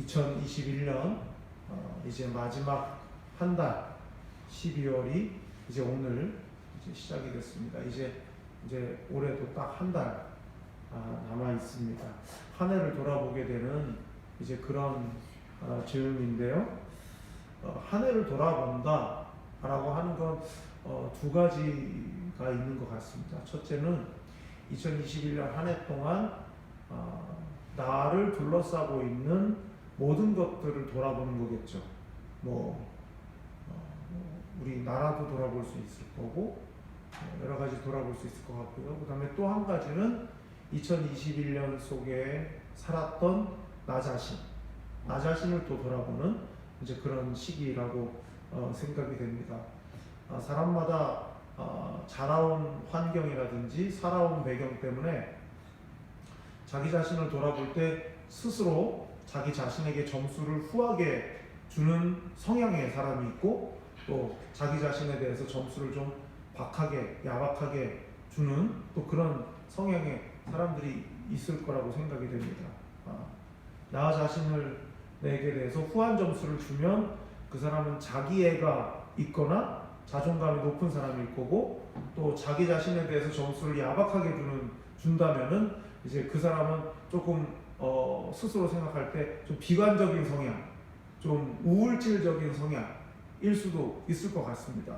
2021년 이제 마지막 한 달 12월이 이제 오늘 이제 시작이 됐습니다. 이제 올해도 딱 한 달 남아 있습니다. 한 해를 돌아보게 되는 이제 그런 즈음인데요. 한 해를 돌아본다라고 하는 건 두 가지가 있는 것 같습니다. 첫째는 2021년 한 해 동안 나를 둘러싸고 있는 모든 것들을 돌아보는 거겠죠. 우리 나라도 돌아볼 수 있을 거고 여러 가지 돌아볼 수 있을 것 같고요. 그 다음에 또 한 가지는 2021년 속에 살았던 나 자신을 또 돌아보는 이제 그런 시기라고 생각이 됩니다. 사람마다 자라온 환경이라든지 살아온 배경 때문에 자기 자신을 돌아볼 때 스스로 자기 자신에게 점수를 후하게 주는 성향의 사람이 있고, 또 자기 자신에 대해서 점수를 좀 박하게 야박하게 주는 또 그런 성향의 사람들이 있을 거라고 생각이 됩니다. 나 자신을 내게 대해서 후한 점수를 주면 그 사람은 자기애가 있거나 자존감이 높은 사람일 거고, 또 자기 자신에 대해서 점수를 야박하게 준다면은 이제 그 사람은 조금 스스로 생각할 때 좀 비관적인 성향, 좀 우울질적인 성향일 수도 있을 것 같습니다.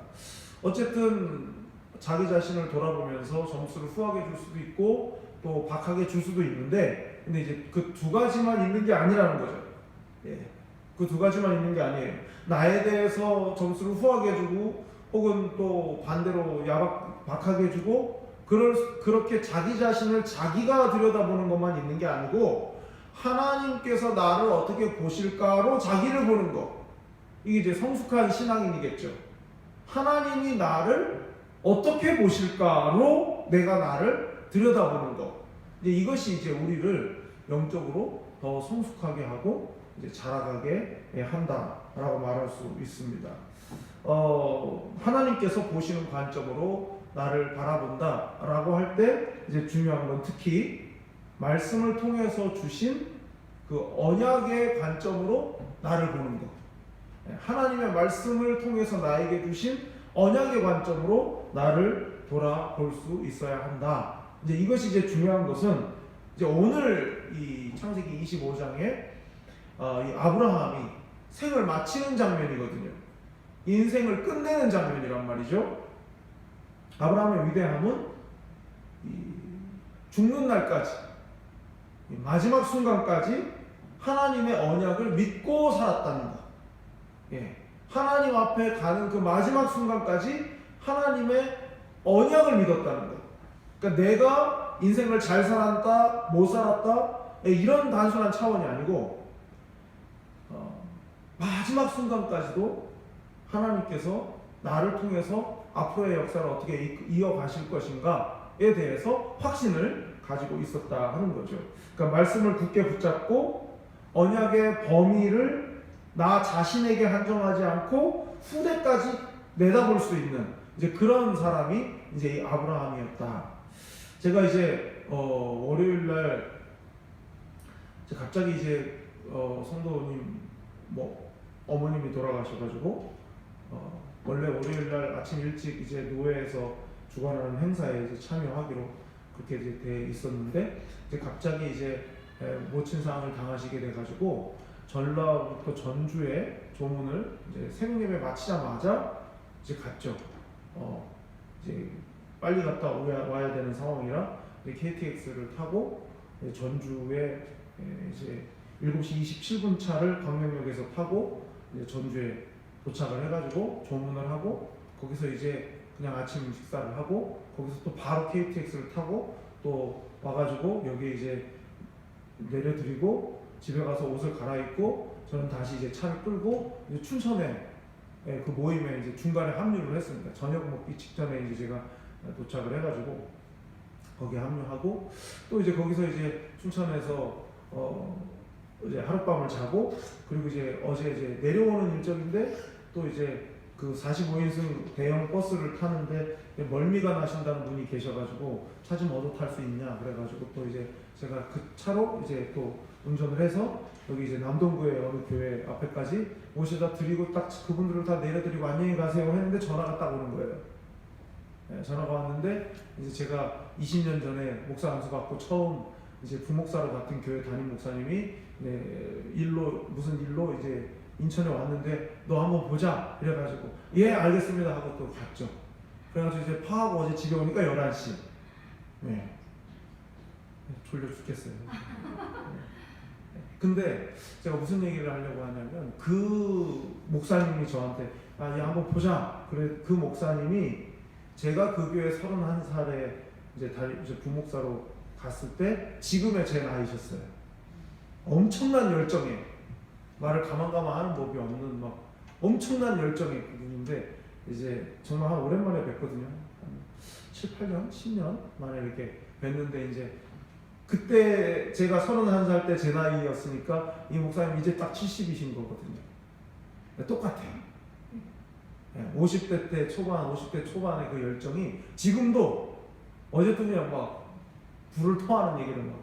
어쨌든 자기 자신을 돌아보면서 점수를 후하게 줄 수도 있고 또 박하게 줄 수도 있는데, 근데 이제 그 두 가지만 있는 게 아니라는 거죠. 그 두 가지만 있는 게 아니에요. 나에 대해서 점수를 후하게 주고 혹은 또 반대로 박하게 주고 그렇게 자기 자신을 자기가 들여다보는 것만 있는 게 아니고, 하나님께서 나를 어떻게 보실까로 자기를 보는 것, 이게 이제 성숙한 신앙인이겠죠. 하나님이 나를 어떻게 보실까로 내가 나를 들여다보는 것, 이것이 이제 우리를 영적으로 더 성숙하게 하고 이제 자라가게 한다라고 말할 수 있습니다. 하나님께서 보시는 관점으로 나를 바라본다라고 할 때 이제 중요한 건 특히 말씀을 통해서 주신 그 언약의 관점으로 나를 보는 것. 하나님의 말씀을 통해서 나에게 주신 언약의 관점으로 나를 돌아볼 수 있어야 한다. 이것이 이제 중요한 것은 이제 오늘 이 창세기 25장에 이 아브라함이 생을 마치는 장면이거든요. 인생을 끝내는 장면이란 말이죠. 아브라함의 위대함은 죽는 날까지, 마지막 순간까지 하나님의 언약을 믿고 살았다는 것. 하나님 앞에 가는 그 마지막 순간까지 하나님의 언약을 믿었다는 것. 그러니까 내가 인생을 잘 살았다, 못 살았다, 이런 단순한 차원이 아니고 마지막 순간까지도 하나님께서 나를 통해서 앞으로의 역사를 어떻게 이어가실 것인가에 대해서 확신을 가지고 있었다 하는 거죠. 그러니까 말씀을 굳게 붙잡고 언약의 범위를 나 자신에게 한정하지 않고 후대까지 내다볼 수 있는 이제 그런 사람이 이제 이 아브라함이었다. 제가 이제 월요일날 갑자기 이제 성도님 어머님이 돌아가셔가지고 원래 월요일날 아침 일찍 이제 노회에서 주관하는 행사에 이제 참여하기로 그렇게 이제 돼 있었는데, 이제 갑자기 이제 모친상을 당하시게 돼가지고 전라부터 전주에 조문을 이제 새벽예배 마치자마자 이제 갔죠. 이제 빨리 갔다 와야 되는 상황이라 KTX를 타고 전주에 이제 7시 27분 차를 광명역에서 타고 이제 전주에 도착을 해가지고 조문을 하고, 거기서 이제 그냥 아침 식사를 하고 거기서 또 바로 KTX를 타고 또 와가지고 여기 이제 내려드리고 집에 가서 옷을 갈아입고 저는 다시 이제 차를 끌고 이제 춘천에 그 모임에 이제 중간에 합류를 했습니다. 저녁 먹기 직전에 이제 제가 도착을 해가지고 거기에 합류하고, 또 이제 거기서 이제 춘천에서 이제 하룻밤을 자고, 그리고 이제 어제 이제 내려오는 일정인데 또 이제 그 45인승 대형 버스를 타는데 멀미가 나신다는 분이 계셔가지고 차 좀 얻어 탈 수 있냐 그래가지고 또 이제 제가 그 차로 이제 또 운전을 해서 여기 이제 남동구의 어느 교회 앞에까지 모셔다 드리고 딱 그분들을 다 내려드리고 안녕히 가세요 했는데 전화가 딱 오는 거예요. 네, 전화가 왔는데 이제 제가 20년 전에 목사 안수 받고 처음 이제 부목사로 같은 교회 담임 목사님이 무슨 일로 이제 인천에 왔는데 너 한번 보자 이래가지고 예 알겠습니다 하고 또 갔죠. 그래가지고 이제 파하고 어제 집에 오니까 11시. 네. 졸려 죽겠어요. 근데 제가 무슨 얘기를 하려고 하냐면 그 목사님이 저한테 야 한번 보자. 그래 그 목사님이 제가 그 교회 31살에 이제 부목사로 갔을 때 지금의 제 나이셨어요. 엄청난 열정에 말을 가만가만 하는 법이 없는 막 엄청난 열정의 분인데 이제 정말 한 오랜만에 뵀거든요. 한 7, 8년, 10년 만에 이렇게 뵀는데 이제 그때 제가 31살 때 제 나이였으니까 이 목사님 이제 딱 70이신 거거든요. 똑같아요. 50대 때 초반, 50대 초반의 그 열정이 지금도 어제도 그냥 막 불을 토하는 얘기를 막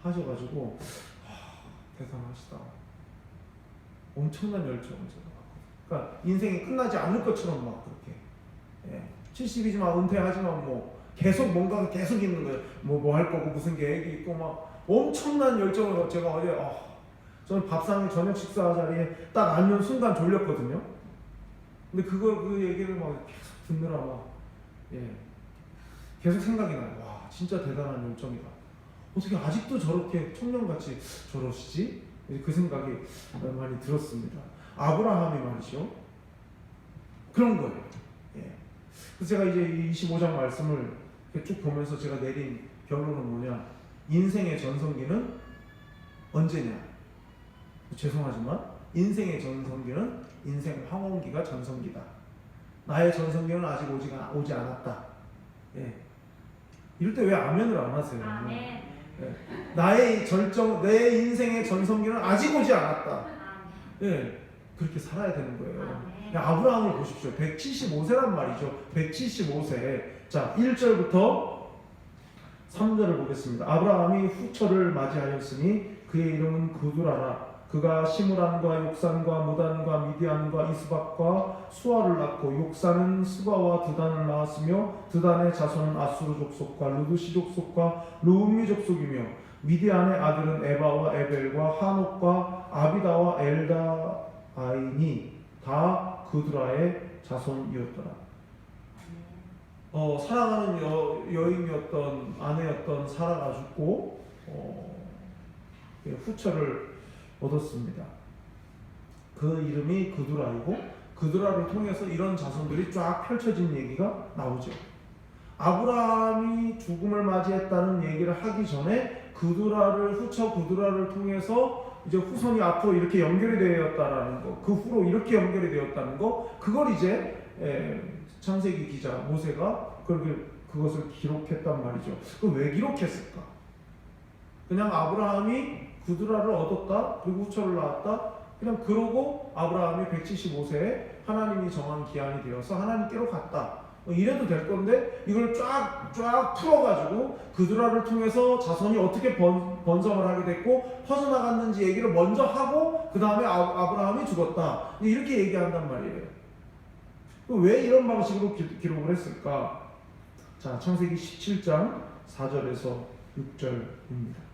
하셔가지고 대단하시다. 엄청난 열정을 제가 갖고. 그러니까 인생이 끝나지 않을 것처럼 막 그렇게 70이지만 은퇴하지만 뭐 계속 뭔가가 계속 있는 거예요. 뭐 할 거고 무슨 계획이 있고 막 엄청난 열정을 제가 어제 저는 밥상 저녁 식사 자리에 딱 앉는 순간 졸렸거든요. 근데 그 얘기를 막 계속 듣느라 막 계속 생각이 나요. 와 진짜 대단한 열정이다. 어떻게 아직도 저렇게 청년같이 저러시지? 그 생각이 많이 들었습니다. 아브라함이 말이죠. 그런 거예요. 그래서 제가 이제 25장 말씀을 쭉 보면서 제가 내린 결론은 뭐냐? 인생의 전성기는 언제냐? 죄송하지만 인생의 전성기는 인생 황혼기가 전성기다. 나의 전성기는 아직 오지 않았다. 이럴 때 왜 아멘을 안 하세요? 아멘. 내 인생의 전성기는 아직 오지 않았다. 그렇게 살아야 되는 거예요. 아브라함을 보십시오. 175세란 말이죠. 175세. 자, 1절부터 3절을 보겠습니다. 아브라함이 후처를 맞이하였으니 그의 이름은 구두라라. 그가 시므란과 욕산과 무단과 미디안과 이스박과 수아를 낳고 욕산은 스바와 드단을 낳았으며 드단의 자손은 아수르 족속과 루드시 족속과 루음미 족속이며 미디안의 아들은 에바와 에벨과 하녹과 아비다와 엘다아이니 다 그두라의 자손이었더라. 사랑하는 여인이었던 아내였던 사라가 죽고 후처를 얻었습니다. 그 이름이 그두라이고 그두라를 통해서 이런 자손들이 쫙 펼쳐진 얘기가 나오죠. 아브라함이 죽음을 맞이했다는 얘기를 하기 전에 후처 그두라를 통해서 이제 후손이 앞으로 이렇게 연결이 되었다라는 거, 그 후로 이렇게 연결이 되었다는 거, 그걸 이제 창세기 기자 모세가 그것을 기록했단 말이죠. 그 왜 기록했을까? 그냥 아브라함이 그두라를 얻었다, 그리고 후처를 낳았다, 그냥 그러고 아브라함이 175세에 하나님이 정한 기한이 되어서 하나님께로 갔다. 이래도 될 건데 이걸 쫙 풀어가지고 그두라를 통해서 자손이 어떻게 번성을 하게 됐고 퍼져나갔는지 얘기를 먼저 하고 그 다음에 아브라함이 죽었다. 이렇게 얘기한단 말이에요. 왜 이런 방식으로 기록을 했을까? 자, 창세기 17장 4절에서 6절입니다.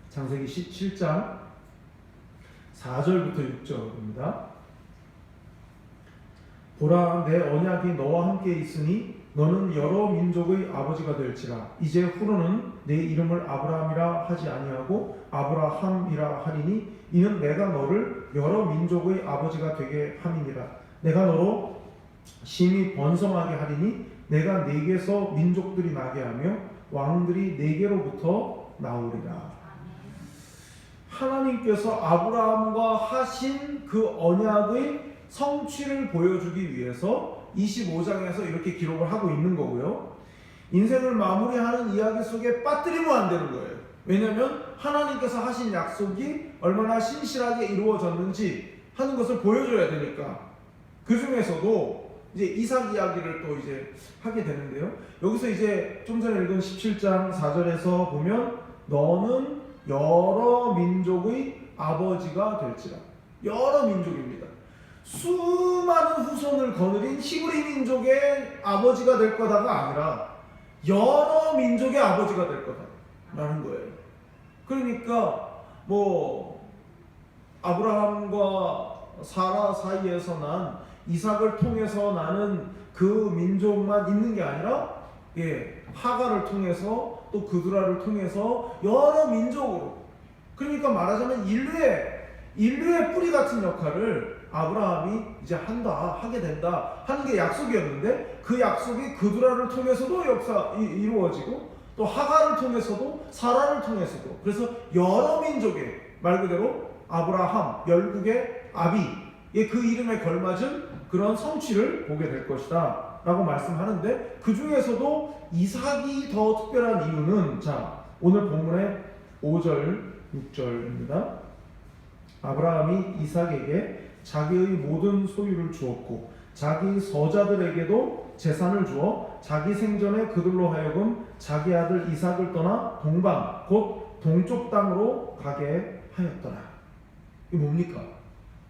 창세기 17장 4절부터 6절입니다. 보라, 내 언약이 너와 함께 있으니 너는 여러 민족의 아버지가 될지라. 이제 후로는 내 이름을 아브라함이라 하지 아니하고 아브라함이라 하리니 이는 내가 너를 여러 민족의 아버지가 되게 함이니라. 내가 너로 심히 번성하게 하리니 내가 네게서 민족들이 나게 하며 왕들이 네게로부터 나오리라. 하나님께서 아브라함과 하신 그 언약의 성취를 보여주기 위해서 25장에서 이렇게 기록을 하고 있는 거고요. 인생을 마무리하는 이야기 속에 빠뜨리면 안 되는 거예요. 왜냐하면 하나님께서 하신 약속이 얼마나 신실하게 이루어졌는지 하는 것을 보여줘야 되니까. 그 중에서도 이제 이삭 이야기를 또 이제 하게 되는데요. 여기서 이제 좀 전에 읽은 17장 4절에서 보면 너는 여러 민족의 아버지가 될지라. 여러 민족입니다. 수많은 후손을 거느린 히브리 민족의 아버지가 될 거다가 아니라 여러 민족의 아버지가 될 거다라는 거예요. 그러니까 뭐 아브라함과 사라 사이에서 난 이삭을 통해서 나는 그 민족만 있는 게 아니라 하가를 통해서 또 그두라를 통해서 여러 민족으로, 그러니까 말하자면 인류의 뿌리 같은 역할을 아브라함이 이제 하게 된다 하는 게 약속이었는데, 그 약속이 그두라를 통해서도 이루어지고 또 하가를 통해서도 사라를 통해서도, 그래서 여러 민족의, 말 그대로 아브라함, 열국의 아비, 그 이름에 걸맞은 그런 성취를 보게 될 것이다 라고 말씀하는데, 그 중에서도 이삭이 더 특별한 이유는, 자, 오늘 본문의 5절 6절입니다. 아브라함이 이삭에게 자기의 모든 소유를 주었고 자기 서자들에게도 재산을 주어 자기 생전에 그들로 하여금 자기 아들 이삭을 떠나 동방 곧 동쪽 땅으로 가게 하였더라. 이게 뭡니까?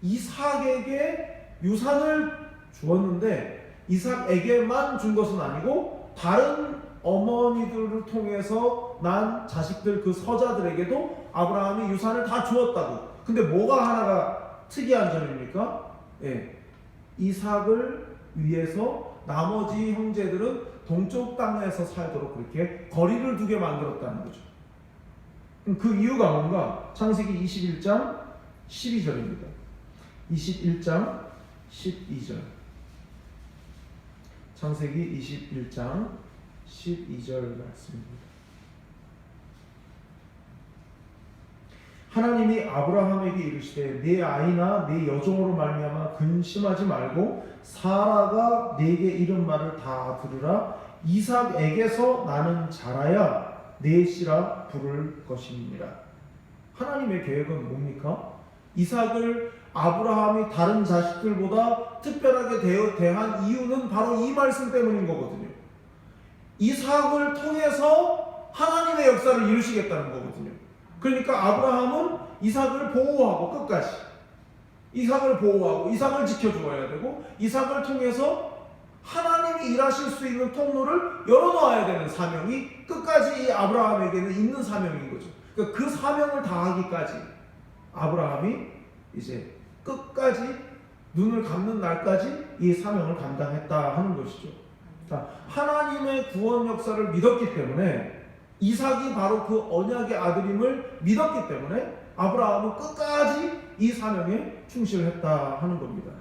이삭에게 유산을 주었는데 이삭에게만 준 것은 아니고 다른 어머니들을 통해서 난 자식들, 그 서자들에게도 아브라함이 유산을 다 주었다고. 근데 뭐가 하나가 특이한 점입니까? 이삭을 위해서 나머지 형제들은 동쪽 땅에서 살도록 그렇게 거리를 두게 만들었다는 거죠. 그 이유가 뭔가? 창세기 21장 12절입니다. 21장 12절. 창세기 21장 12절 말씀입니다. 하나님이 아브라함에게 이르시되 네 아이나 네 여종으로 말미암아 근심하지 말고 사라가 네게 이른 말을 다 들으라. 이삭에게서 나는 자라야 네 씨라 부를 것입니다. 하나님의 계획은 뭡니까? 이삭을 아브라함이 다른 자식들보다 특별하게 대한 이유는 바로 이 말씀 때문인 거거든요. 이삭을 통해서 하나님의 역사를 이루시겠다는 거거든요. 그러니까 아브라함은 이삭을 보호하고 끝까지 이삭을 보호하고 이삭을 지켜주어야 되고, 이삭을 통해서 하나님이 일하실 수 있는 통로를 열어놓아야 되는 사명이 끝까지 이 아브라함에게는 있는 사명인 거죠. 그러니까 그 사명을 다하기까지 아브라함이 이제 끝까지 눈을 감는 날까지 이 사명을 감당했다 하는 것이죠. 자, 하나님의 구원 역사를 믿었기 때문에, 이삭이 바로 그 언약의 아들임을 믿었기 때문에 아브라함은 끝까지 이 사명에 충실했다 하는 겁니다.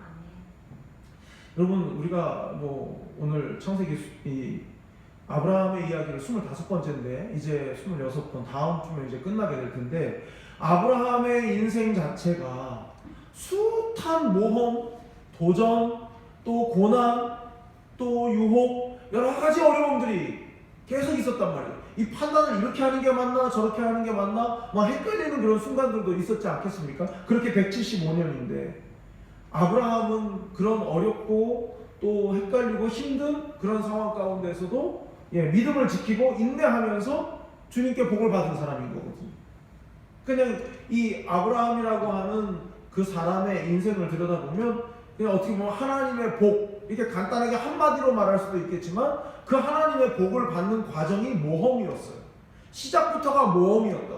여러분, 우리가 뭐 오늘 창세기 아브라함의 이야기를 25번째인데 이제 26번, 다음 주면 이제 끝나게 될 텐데, 아브라함의 인생 자체가 숱한 모험, 도전, 또 고난, 또 유혹, 여러 가지 어려움들이 계속 있었단 말이에요. 이 판단을 이렇게 하는 게 맞나 저렇게 하는 게 맞나 막 헷갈리는 그런 순간들도 있었지 않겠습니까? 그렇게 175년인데 아브라함은 그런 어렵고 또 헷갈리고 힘든 그런 상황 가운데서도 믿음을 지키고 인내하면서 주님께 복을 받은 사람인 거거든요. 그냥 이 아브라함이라고 하는 그 사람의 인생을 들여다보면 그냥 어떻게 보면 하나님의 복, 이렇게 간단하게 한마디로 말할 수도 있겠지만 그 하나님의 복을 받는 과정이 모험이었어요. 시작부터가 모험이었다.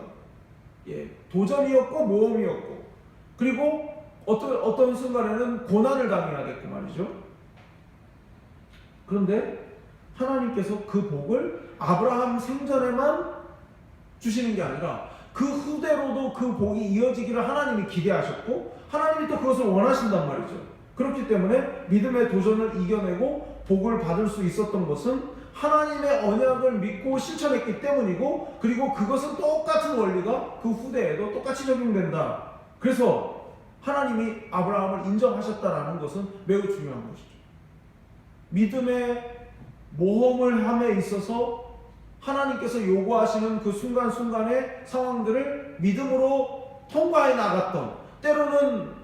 도전이었고 모험이었고, 그리고 어떤 순간에는 고난을 당해야겠고 말이죠. 그런데 하나님께서 그 복을 아브라함 생전에만 주시는 게 아니라 그 후대로도 그 복이 이어지기를 하나님이 기대하셨고, 하나님이 또 그것을 원하신단 말이죠. 그렇기 때문에 믿음의 도전을 이겨내고 복을 받을 수 있었던 것은 하나님의 언약을 믿고 실천했기 때문이고, 그리고 그것은 똑같은 원리가 그 후대에도 똑같이 적용된다. 그래서 하나님이 아브라함을 인정하셨다라는 것은 매우 중요한 것이죠. 믿음의 모험을 함에 있어서 하나님께서 요구하시는 그 순간순간의 상황들을 믿음으로 통과해 나갔던, 때로는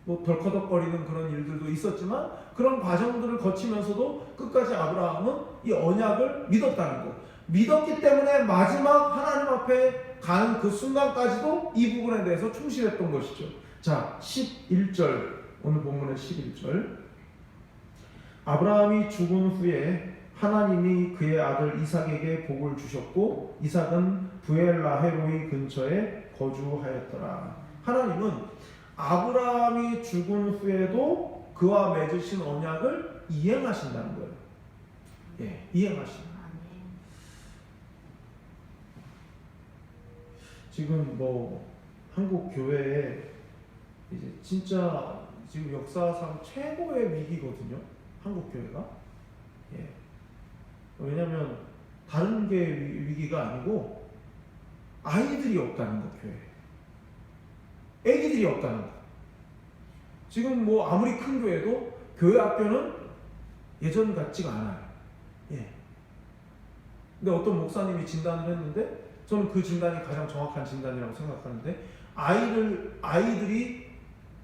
덜커덕거리는 그런 일들도 있었지만 그런 과정들을 거치면서도 끝까지 아브라함은 이 언약을 믿었다는 것. 믿었기 때문에 마지막 하나님 앞에 가는 그 순간까지도 이 부분에 대해서 충실했던 것이죠. 자, 11절, 오늘 본문의 11절. 아브라함이 죽은 후에 하나님이 그의 아들 이삭에게 복을 주셨고 이삭은 브엘라헤로이 근처에 거주하였더라. 하나님은 아브라함이 죽은 후에도 그와 맺으신 언약을 이행하신다는 거예요. 예, 이행하신다. 지금 한국 교회에 이제 진짜 지금 역사상 최고의 위기거든요. 한국 교회가. 예. 왜냐하면 다른 게 위기가 아니고 아이들이 없다는 거, 교회. 애기들이 없다는 거. 지금 아무리 큰 교회도 교회 학교는 예전 같지가 않아요. 예. 근데 어떤 목사님이 진단을 했는데 저는 그 진단이 가장 정확한 진단이라고 생각하는데, 아이들이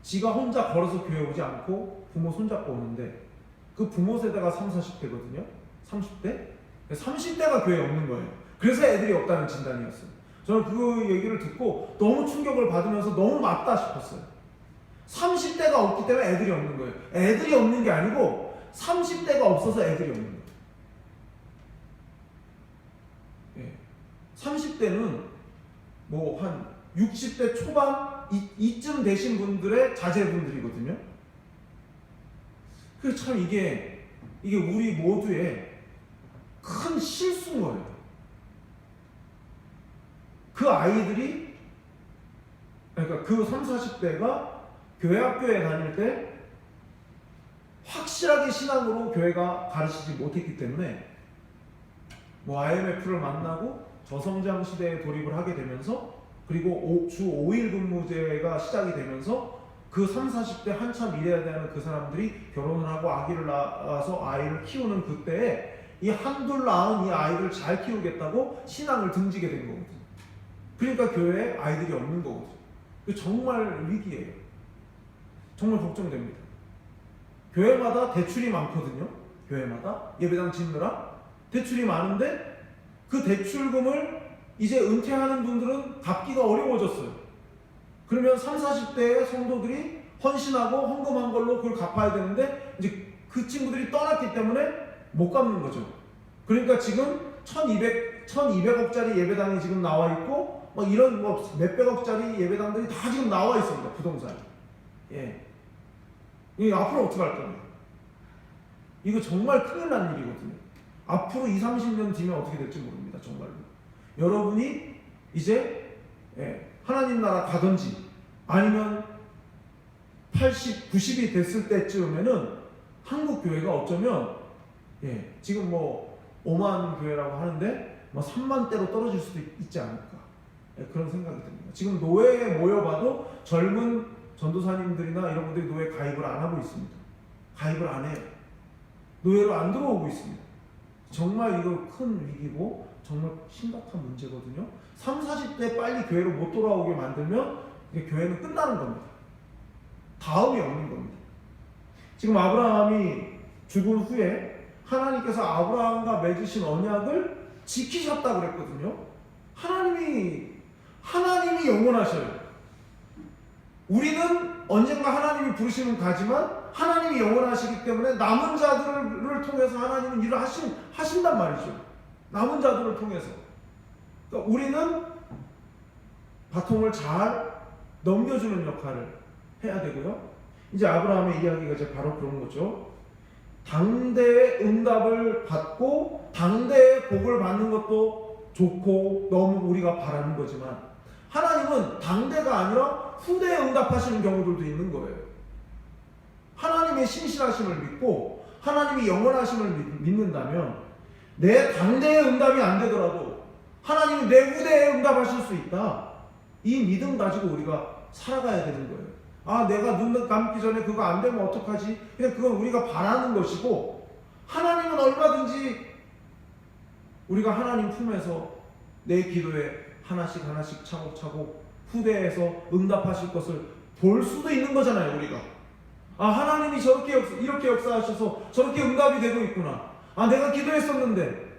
지가 혼자 걸어서 교회 오지 않고 부모 손잡고 오는데 그 부모 세대가 30, 40대거든요. 30대? 30대가 교회에 없는 거예요. 그래서 애들이 없다는 진단이었어요. 저는 그 얘기를 듣고 너무 충격을 받으면서 너무 맞다 싶었어요. 30대가 없기 때문에 애들이 없는 거예요. 애들이 없는 게 아니고 30대가 없어서 애들이 없는 거예요. 30대는 한 60대 초반 이쯤 되신 분들의 자제분들이거든요. 그래서 참 이게 우리 모두의 큰 실수인 거예요. 그 아이들이, 그러니까 그 30, 40대가 교회 학교에 다닐 때 확실하게 신앙으로 교회가 가르치지 못했기 때문에 IMF를 만나고 저성장 시대에 돌입을 하게 되면서, 그리고 주 5일 근무제가 시작이 되면서 그 30, 40대 한참 일해야 되는 그 사람들이 결혼을 하고 아기를 낳아서 아이를 키우는 그때에 이 한둘 낳은 이 아이를 잘 키우겠다고 신앙을 등지게 된 거거든요. 그러니까 교회에 아이들이 없는 거거든요. 정말 위기예요. 정말 걱정됩니다. 교회마다 대출이 많거든요. 교회마다 예배당 짓느라 대출이 많은데 그 대출금을 이제 은퇴하는 분들은 갚기가 어려워졌어요. 그러면 30, 40대의 성도들이 헌신하고 헌금한 걸로 그걸 갚아야 되는데 이제 그 친구들이 떠났기 때문에 못 갚는 거죠. 그러니까 지금 1200억짜리 예배당이 지금 나와 있고 이런 몇백억짜리 예배당들이 다 지금 나와 있습니다. 부동산. 예. 이 앞으로 어떻게 할 겁니까? 이거 정말 큰일 난 일이거든요. 앞으로 20, 30년 뒤면 어떻게 될지 모릅니다. 정말로. 여러분이 이제 하나님 나라 가든지 아니면 80, 90이 됐을 때쯤에는 한국 교회가 어쩌면 지금 5만 교회라고 하는데 3만 대로 떨어질 수도 있지 않을까, 그런 생각이 듭니다. 지금 노예에 모여봐도 젊은 전도사님들이나 이런 분들이 노예 가입을 안 하고 있습니다. 가입을 안 해요. 노예로 안 들어오고 있습니다. 정말 이거 큰 위기고 정말 심각한 문제거든요. 30, 40대 빨리 교회로 못 돌아오게 만들면 교회는 끝나는 겁니다. 다음이 없는 겁니다. 지금 아브라함이 죽은 후에 하나님께서 아브라함과 맺으신 언약을 지키셨다고 그랬거든요. 하나님이 영원하셔요. 우리는 언젠가 하나님이 부르시면 가지만 하나님이 영원하시기 때문에 남은 자들을 통해서 하나님은 일을 하신단 말이죠. 남은 자들을 통해서. 그러니까 우리는 바통을 잘 넘겨주는 역할을 해야 되고요. 이제 아브라함의 이야기가 이제 바로 그런 거죠. 당대의 응답을 받고 당대의 복을 받는 것도 좋고 너무 우리가 바라는 거지만 하나님은 당대가 아니라 후대에 응답하시는 경우들도 있는 거예요. 하나님의 신실하심을 믿고 하나님이 영원하심을 믿는다면 내 당대의 응답이 안 되더라도 하나님이 내 후대에 응답하실 수 있다. 이 믿음 가지고 우리가 살아가야 되는 거예요. 내가 눈 감기 전에 그거 안 되면 어떡하지? 그냥 그건 우리가 바라는 것이고 하나님은 얼마든지 우리가 하나님 품에서 내 기도에 하나씩 하나씩 차곡차곡 후대에서 응답하실 것을 볼 수도 있는 거잖아요. 우리가 하나님이 이렇게 역사하셔서 저렇게 응답이 되고 있구나. 내가 기도했었는데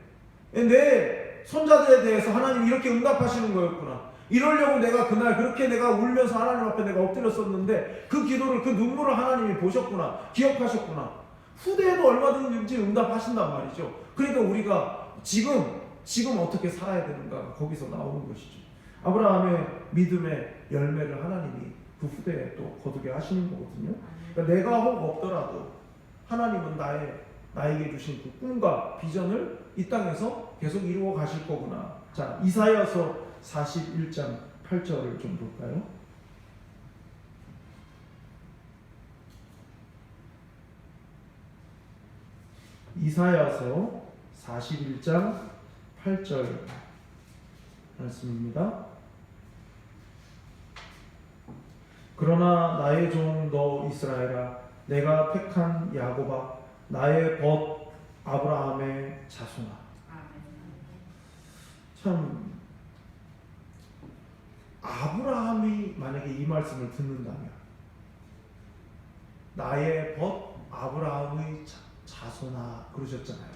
내 손자들에 대해서 하나님이 이렇게 응답하시는 거였구나. 이러려고 내가 그날 그렇게 내가 울면서 하나님 앞에 내가 엎드렸었는데 그 기도를, 그 눈물을 하나님이 보셨구나, 기억하셨구나. 후대에도 얼마든지 응답하신단 말이죠. 그러니까 우리가 지금 어떻게 살아야 되는가, 거기서 나오는 것이죠. 아브라함의 믿음의 열매를 하나님이 그 후대에 또 거두게 하시는 거거든요. 그러니까 내가 혹 없더라도 하나님은 나에게 주신 그 꿈과 비전을 이 땅에서 계속 이루어 가실 거구나. 자, 이사야서 41장 8절을 좀 볼까요? 이사야서 41장 8절 말씀입니다. 그러나 나의 종 너 이스라엘아, 내가 택한 야곱아, 나의 벗 아브라함의 자손아. 참, 아브라함이 만약에 이 말씀을 듣는다면, 나의 벗 아브라함의 자손아 그러셨잖아요.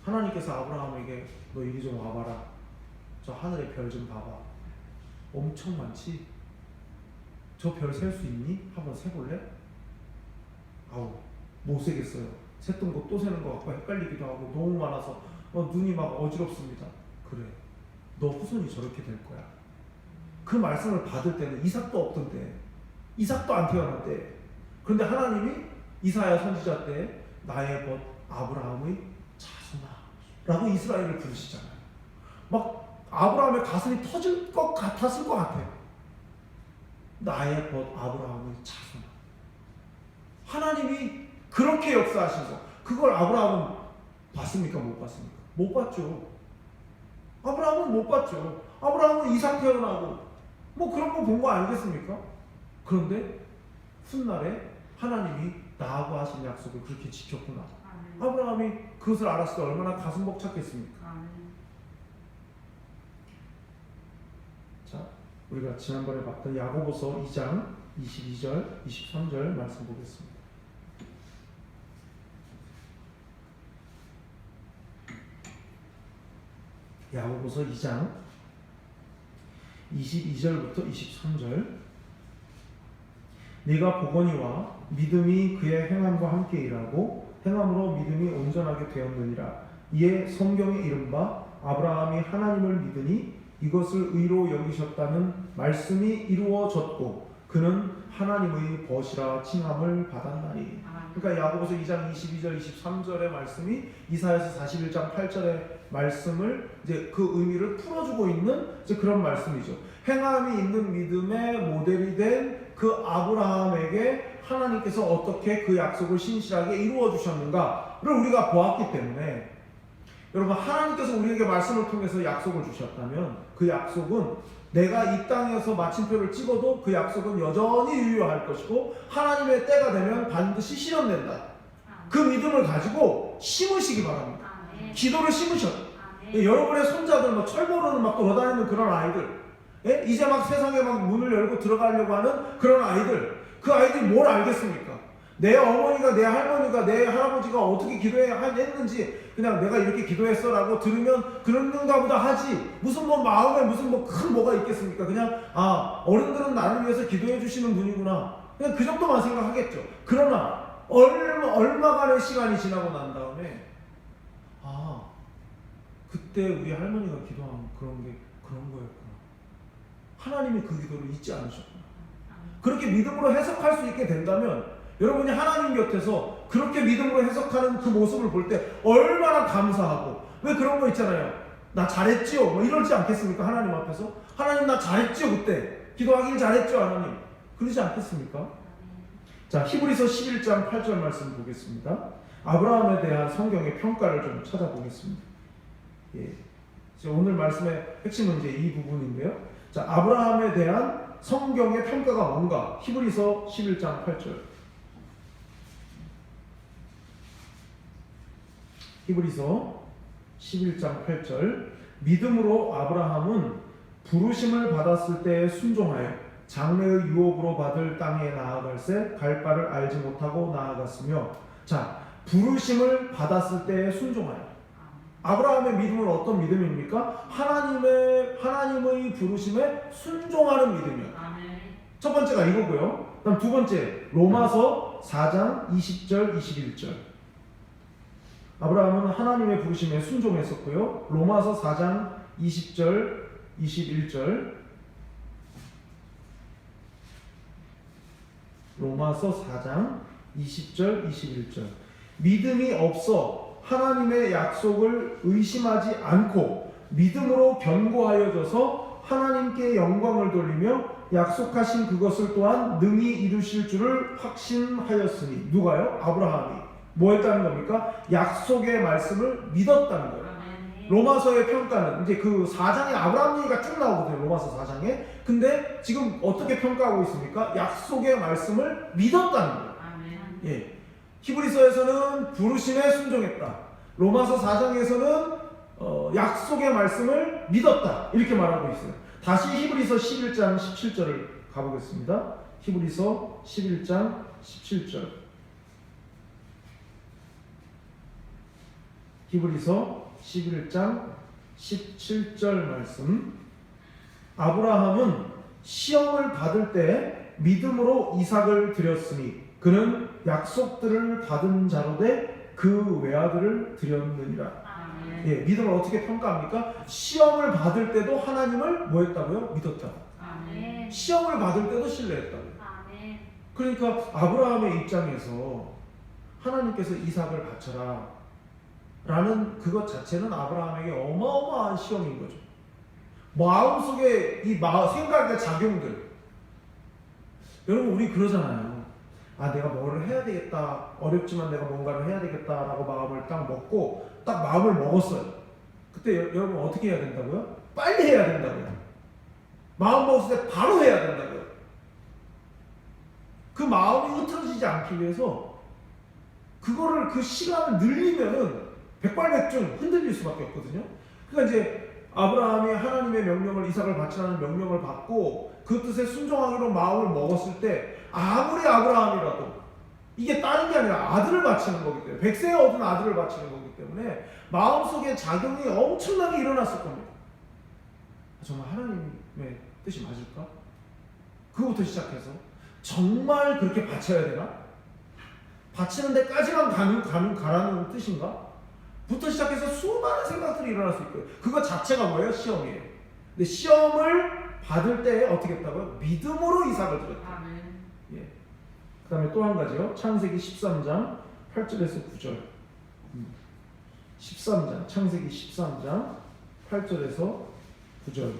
하나님께서 아브라함에게 너 이리 좀 와봐라. 저 하늘의 별 좀 봐봐. 엄청 많지? 저 별 셀 수 있니? 한번 세볼래? 못 세겠어요. 셌던 거 또 세는 거 같고 헷갈리기도 하고 너무 많아서 눈이 막 어지럽습니다. 그래, 너 후손이 저렇게 될 거야. 그 말씀을 받을 때는 이삭도 없던 때, 이삭도 안 태어날 때, 그런데 하나님이 이사야 선지자 때 나의 벗 아브라함의 자손아 라고 이스라엘을 부르시잖아요. 막 아브라함의 가슴이 터질 것 같았을 것 같아요. 나의 벗 아브라함의 자손아. 하나님이 그렇게 역사하셔서 그걸 아브라함은 봤습니까? 못 봤습니까? 못 봤죠. 아브라함은 못 봤죠. 아브라함은 이삭 태어나고 뭐 그런 거 본 거 아니겠습니까? 그런데 훗날에 하나님이 나하고 하신 약속을 그렇게 지켰구나. 아브라함이 그것을 알았을 때 얼마나 가슴 벅찼겠습니까? 자, 우리가 지난번에 봤던 야고보서 2장 22절, 23절 말씀 보겠습니다. 야고보서 2장 22절부터 23절. 네가 보거니와 믿음이 그의 행함과 함께 일하고 행함으로 믿음이 온전하게 되었느니라. 이에 성경에 이른바 아브라함이 하나님을 믿으니 이것을 의로 여기셨다는 말씀이 이루어졌고 그는 하나님의 벗이라 칭함을 받았나니. 그러니까 야고보서 2장 22절 23절의 말씀이 이사야서 41장 8절의 말씀을 이제 그 의미를 풀어주고 있는 이제 그런 말씀이죠. 행함이 있는 믿음의 모델이 된 그 아브라함에게 하나님께서 어떻게 그 약속을 신실하게 이루어 주셨는가를 우리가 보았기 때문에, 여러분, 하나님께서 우리에게 말씀을 통해서 약속을 주셨다면 그 약속은 내가 이 땅에서 마침표를 찍어도 그 약속은 여전히 유효할 것이고 하나님의 때가 되면 반드시 실현된다. 그 믿음을 가지고 심으시기 바랍니다. 기도를 심으셔요. 여러분의 손자들, 철모르는 막 돌아다니는 그런 아이들, 이제 막 세상에 막 문을 열고 들어가려고 하는 그런 아이들, 그 아이들이 뭘 알겠습니까? 내 어머니가, 내 할머니가, 내 할아버지가 어떻게 기도했는지 그냥 내가 이렇게 기도했어 라고 들으면 그런가 보다 하지, 무슨 뭐 마음에 무슨 뭐 큰 뭐가 있겠습니까? 그냥 어른들은 나를 위해서 기도해 주시는 분이구나, 그냥 그 정도만 생각하겠죠. 그러나 얼마간의 시간이 지나고 난 다음에 그때 우리 할머니가 기도한 그런 거였구나. 하나님이 그 기도를 잊지 않으셨구나. 그렇게 믿음으로 해석할 수 있게 된다면 여러분이 하나님 곁에서 그렇게 믿음으로 해석하는 그 모습을 볼 때 얼마나 감사하고, 왜 그런 거 있잖아요. 나 잘했지요? 뭐 이러지 않겠습니까? 하나님 앞에서. 하나님 나 잘했지요? 그때 기도하길 잘했죠? 하나님. 그러지 않겠습니까? 자, 히브리서 11장 8절 말씀 보겠습니다. 아브라함에 대한 성경의 평가를 좀 찾아보겠습니다. 오늘 말씀의 핵심은 이제 이 부분인데요. 자, 아브라함에 대한 성경의 평가가 뭔가? 히브리서 11장 8절. 히브리서 11장 8절 믿음으로 아브라함은 부르심을 받았을 때 순종하여 장래의 유업으로 받을 땅에 나아갈새 갈 바를 알지 못하고 나아갔으며. 자, 부르심을 받았을 때 순종하여. 아브라함의 믿음은 어떤 믿음입니까? 하나님의 부르심에 순종하는 믿음이요. 첫 번째가 이거고요. 그다음 두 번째, 로마서 4장 20절 21절. 아브라함은 하나님의 부르심에 순종했었고요. 로마서 4장 20절 21절. 로마서 4장 20절 21절. 믿음이 없어 하나님의 약속을 의심하지 않고 믿음으로 견고하여져서 하나님께 영광을 돌리며 약속하신 그것을 또한 능히 이루실 줄을 확신하였으니. 누가요? 아브라함이 뭐 했다는 겁니까? 약속의 말씀을 믿었다는 거예요. 로마서의 평가는 이제 그 4장에 아브라함 얘기가 쭉 나오거든요. 로마서 4장에. 근데 지금 어떻게 평가하고 있습니까? 약속의 말씀을 믿었다는 거예요. 예. 히브리서에서는 부르심에 순종했다. 로마서 4장에서는 약속의 말씀을 믿었다. 이렇게 말하고 있어요. 다시 히브리서 11장 17절을 가보겠습니다. 히브리서 11장 17절. 히브리서 11장 17절 말씀. 아브라함은 시험을 받을 때 믿음으로 이삭을 드렸으니 그는 약속들을 받은 자로 돼 그 외아들을 드렸느니라. 예, 믿음을 어떻게 평가합니까? 시험을 받을 때도 하나님을 뭐 했다고요? 믿었다. 시험을 받을 때도 신뢰했다고요. 그러니까 아브라함의 입장에서 하나님께서 이삭을 바쳐라 라는 그것 자체는 아브라함에게 어마어마한 시험인 거죠. 마음속에 이 생각의 작용들. 여러분, 우리 그러잖아요. 아, 내가 뭐를 해야 되겠다. 어렵지만 내가 뭔가를 해야 되겠다라고 마음을 딱 먹고 딱 마음을 먹었어요. 그때 여러분 어떻게 해야 된다고요? 빨리 해야 된다고요. 마음 먹었을 때 바로 해야 된다고요. 그 마음이 흐트러지지 않기 위해서 그거를 그 시간을 늘리면은 백발백중 흔들릴 수밖에 없거든요. 그러니까 이제 아브라함이 하나님의 명령을 이삭을 바치라는 명령을 받고 그 뜻에 순종하기로 마음을 먹었을 때 아무리 아브라함이라도 이게 다른 게 아니라 아들을 바치는 거기 때문에 백세에 얻은 아들을 바치는 거기 때문에 마음속에 작용이 엄청나게 일어났을 겁니다. 정말 하나님의 뜻이 맞을까? 그거부터 시작해서 정말 그렇게 바쳐야 되나? 바치는 데까지만 가라는 뜻인가? 부터 시작해서 수많은 생각들이 일어날 수 있고요. 그거 자체가 뭐예요? 시험이에요. 근데 시험을 받을 때 어떻게 했다고요? 믿음으로 이삭을 드렸다. 예. 그 다음에 또 한 가지요. 창세기 13장 8절에서 9절. 13장, 창세기 13장 8절에서 9절.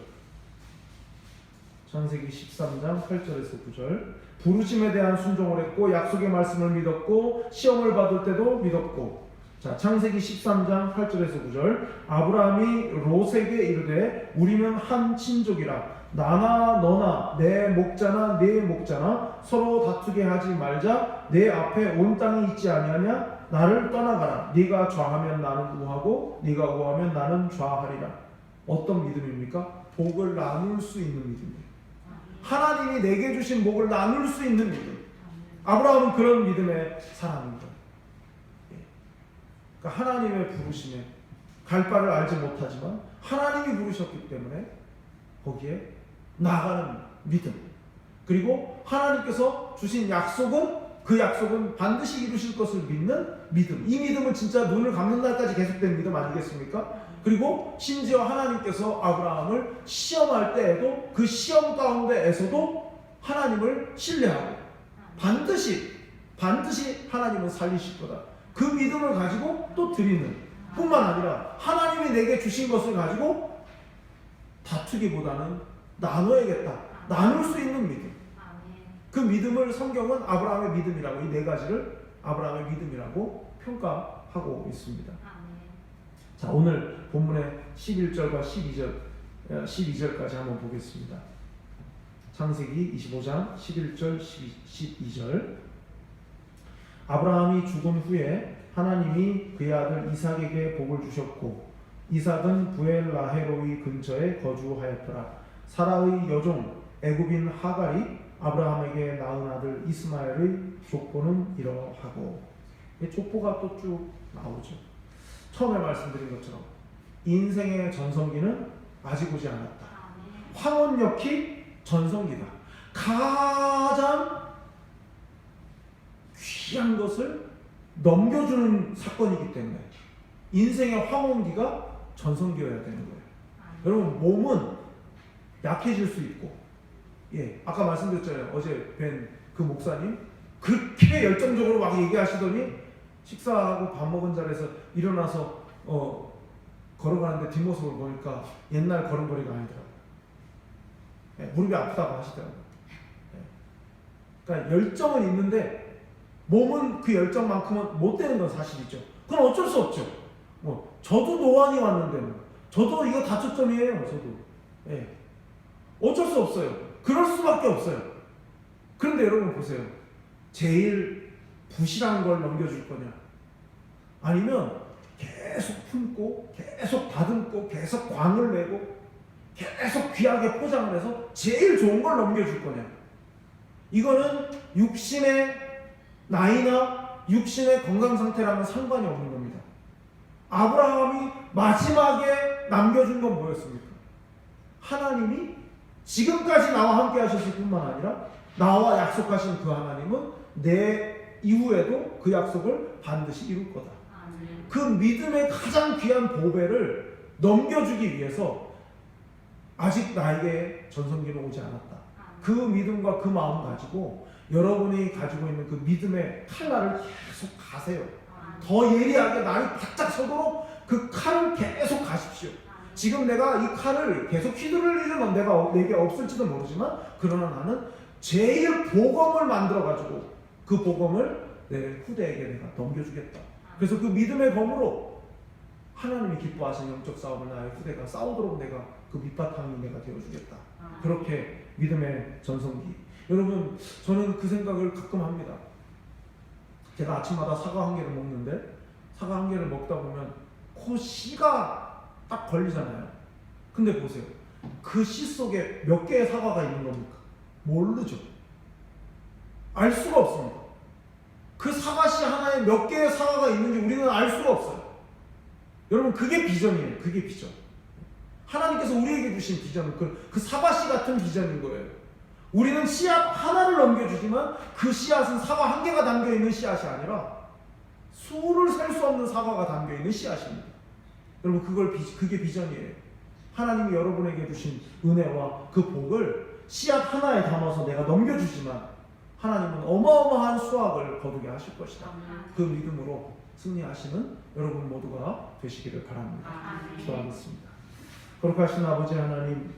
창세기 13장 8절에서 9절. 부르심에 대한 순종을 했고 약속의 말씀을 믿었고 시험을 받을 때도 믿었고. 자, 창세기 13장 8절에서 9절. 아브라함이 롯에게 이르되 우리는 한 친족이라 나나 너나 내 목자나 네 목자나 서로 다투게 하지 말자. 내 앞에 온 땅이 있지 아니하냐? 나를 떠나가라. 네가 좌하면 나는 우하고 네가 우하면 나는 좌하리라. 어떤 믿음입니까? 복을 나눌 수 있는 믿음이에요. 하나님이 내게 주신 복을 나눌 수 있는 믿음. 아브라함은 그런 믿음의 사람입니다. 그러니까 하나님의 부르심에 갈 바를 알지 못하지만 하나님이 부르셨기 때문에 거기에 나아가는 믿음. 그리고 하나님께서 주신 약속은 그 약속은 반드시 이루실 것을 믿는 믿음. 이 믿음은 진짜 눈을 감는 날까지 계속된 믿음 아니겠습니까? 그리고 심지어 하나님께서 아브라함을 시험할 때에도 그 시험 가운데에서도 하나님을 신뢰하고 반드시 하나님은 살리실 거다. 그 믿음을 가지고 또 드리는 뿐만 아니라 하나님이 내게 주신 것을 가지고 다투기보다는 나눠야겠다. 나눌 수 있는 믿음. 그 믿음을 성경은 아브라함의 믿음이라고, 이 네 가지를 아브라함의 믿음이라고 평가하고 있습니다. 자, 오늘 본문의 11절과 12절까지 한번 보겠습니다. 창세기 25장 11절 12절. 아브라함이 죽은 후에 하나님이 그의 아들 이삭에게 복을 주셨고 이삭은 부엘라헤로이 근처에 거주하였더라. 사라의 여종 애굽인 하갈이 아브라함에게 낳은 아들 이스마엘의 족보는 이러하고, 이 족보가 또 쭉 나오죠. 처음에 말씀드린 것처럼 인생의 전성기는 아직 오지 않았다. 황혼역이 전성기다. 가장 귀한 것을 넘겨주는 사건이기 때문에 인생의 황혼기가 전성기여야 되는 거예요. 여러분, 몸은 약해질 수 있고, 아까 말씀드렸잖아요. 어제 뵌 그 목사님 그렇게 열정적으로 막 얘기하시더니 식사하고 밥 먹은 자리에서 일어나서 걸어가는데 뒷모습을 보니까 옛날 걸음걸이가 아니더라고요. 무릎이 아프다고 하시더라고요. 그러니까 열정은 있는데 몸은 그 열정만큼은 못 되는 건 사실이죠. 그건 어쩔 수 없죠. 저도 노안이 왔는데 저도 이거 다초점이에요. 저도. 어쩔 수 없어요. 그럴 수밖에 없어요. 그런데 여러분 보세요. 제일 부실한 걸 넘겨줄 거냐? 아니면 계속 품고 계속 다듬고 계속 광을 내고 계속 귀하게 포장을 해서 제일 좋은 걸 넘겨줄 거냐? 이거는 육신의 나이나 육신의 건강 상태랑은 상관이 없는 겁니다. 아브라함이 마지막에 남겨준 건 뭐였습니까? 하나님이 지금까지 나와 함께 하셨을 뿐만 아니라 나와 약속하신 그 하나님은 내 이후에도 그 약속을 반드시 이룰 거다. 그 믿음의 가장 귀한 보배를 넘겨주기 위해서 아직 나에게 전성기는 오지 않았다. 그 믿음과 그 마음 가지고 여러분이 가지고 있는 그 믿음의 칼날을 계속 가세요. 더 예리하게 날이 바짝 서도록 그 칼을 계속 가십시오. 지금 내가 이 칼을 계속 휘두를 일은 내게 없을지도 모르지만, 그러나 나는 제일 복음을 만들어 가지고 그 복음을 내 후대에게 내가 넘겨주겠다. 그래서 그 믿음의 검으로 하나님이 기뻐하시는 영적 싸움을 나의 후대가 싸우도록 내가 그 밑바탕이 내가 되어주겠다. 그렇게 믿음의 전성기. 여러분, 저는 그 생각을 가끔 합니다. 제가 아침마다 사과 한 개를 먹는데 사과 한 개를 먹다 보면 그 씨가 딱 걸리잖아요. 근데 보세요. 그 씨 속에 몇 개의 사과가 있는 겁니까? 모르죠. 알 수가 없습니다. 그 사과 씨 하나에 몇 개의 사과가 있는지 우리는 알 수가 없어요. 여러분, 그게 비전이에요. 그게 비전. 하나님께서 우리에게 주신 비전은 그 사과 씨 같은 비전인 거예요. 우리는 씨앗 하나를 넘겨주지만 그 씨앗은 사과 한 개가 담겨있는 씨앗이 아니라 수를 셀 수 없는 사과가 담겨있는 씨앗입니다. 여러분, 그게 비전이에요. 하나님이 여러분에게 주신 은혜와 그 복을 씨앗 하나에 담아서 내가 넘겨주지만 하나님은 어마어마한 수확을 거두게 하실 것이다. 그 믿음으로 승리하시는 여러분 모두가 되시기를 바랍니다. 기도하겠습니다. 거룩하신 아버지 하나님,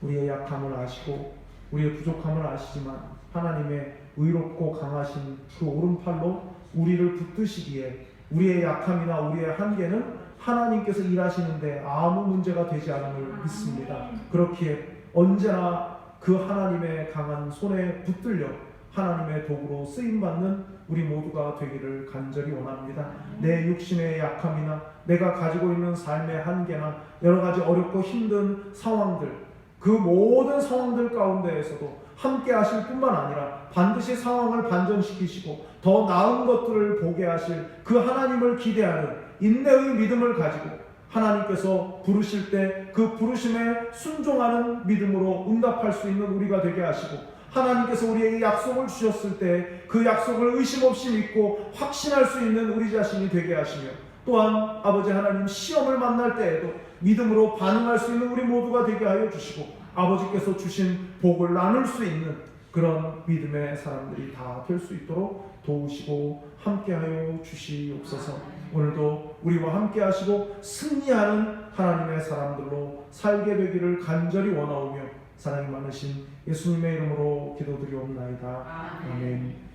우리의 약함을 아시고 우리의 부족함을 아시지만 하나님의 의롭고 강하신 그 오른팔로 우리를 붙드시기에 우리의 약함이나 우리의 한계는 하나님께서 일하시는데 아무 문제가 되지 않음을 믿습니다. 그렇기에 언제나 그 하나님의 강한 손에 붙들려 하나님의 도구로 쓰임받는 우리 모두가 되기를 간절히 원합니다. 내 육신의 약함이나 내가 가지고 있는 삶의 한계나 여러 가지 어렵고 힘든 상황들, 그 모든 상황들 가운데에서도 함께 하실 뿐만 아니라 반드시 상황을 반전시키시고 더 나은 것들을 보게 하실 그 하나님을 기대하는 인내의 믿음을 가지고 하나님께서 부르실 때 그 부르심에 순종하는 믿음으로 응답할 수 있는 우리가 되게 하시고, 하나님께서 우리에게 약속을 주셨을 때 그 약속을 의심 없이 믿고 확신할 수 있는 우리 자신이 되게 하시며, 또한 아버지 하나님, 시험을 만날 때에도 믿음으로 반응할 수 있는 우리 모두가 되게 하여 주시고 아버지께서 주신 복을 나눌 수 있는 그런 믿음의 사람들이 다 될 수 있도록 도우시고 함께하여 주시옵소서. 오늘도 우리와 함께하시고 승리하는 하나님의 사람들로 살게 되기를 간절히 원하오며 사랑이 많으신 예수님의 이름으로 기도드리옵나이다. 아멘.